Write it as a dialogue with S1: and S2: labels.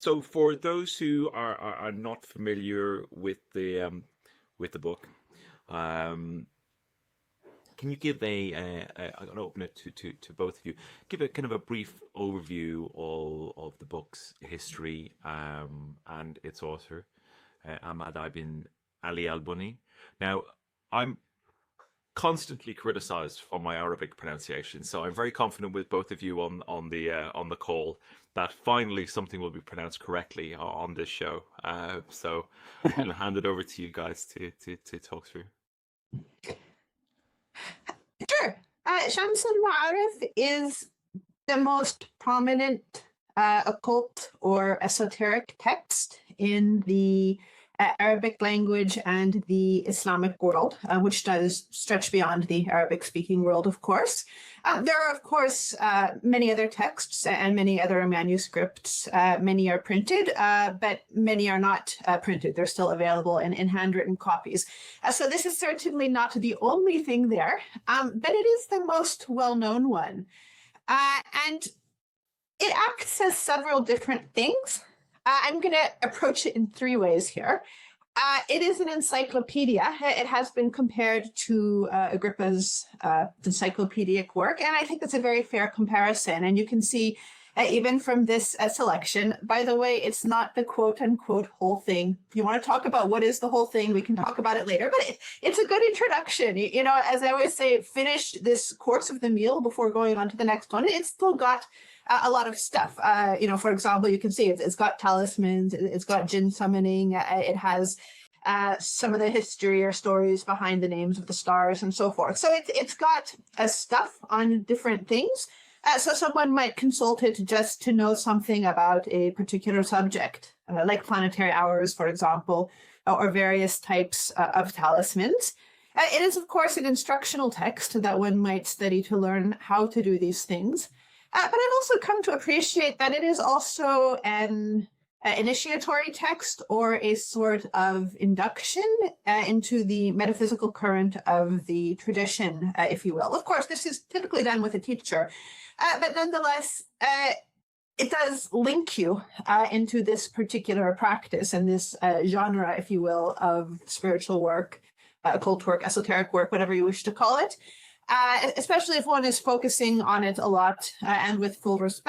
S1: So, for those who are not familiar with the book, um, can you give I'm going to open it to both of you. Give a kind of a brief overview of the book's history and its author, Ahmad ibn Ali al-Buni. Now, I'm constantly criticized for my Arabic pronunciation, so I'm very confident with both of you on the call that finally something will be pronounced correctly on this show. So I'm going to hand it over to you guys to talk through.
S2: Sure. Shams al-Ma'arif is the most prominent occult or esoteric text in the Arabic language and the Islamic world, which does stretch beyond the Arabic speaking world, of course. There are, of course, many other texts and many other manuscripts. Many are printed, but many are not printed. They're still available in handwritten copies. So this is certainly not the only thing there, but it is the most well-known one. And it acts as several different things. I'm going to approach it in three ways here. It is an encyclopedia. It has been compared to Agrippa's encyclopedic work, and I think that's a very fair comparison. And you can see, even from this selection, by the way, it's not the quote-unquote whole thing. If you want to talk about what is the whole thing, we can talk about it later, but it's a good introduction. You know, as I always say, finish this course of the meal before going on to the next one. It's still got a lot of stuff. You know, for example, you can see it's got talismans, it's got jinn summoning, it has some of the history or stories behind the names of the stars and so forth. So it's got stuff on different things. So someone might consult it just to know something about a particular subject, like planetary hours, for example, or various types of talismans. It is, of course, an instructional text that one might study to learn how to do these things. But I've also come to appreciate that it is also an initiatory text or a sort of induction into the metaphysical current of the tradition, if you will. Of course, this is typically done with a teacher, but nonetheless, it does link you into this particular practice and this genre, if you will, of spiritual work, occult work, esoteric work, whatever you wish to call it. Especially if one is focusing on it a lot and with full respect.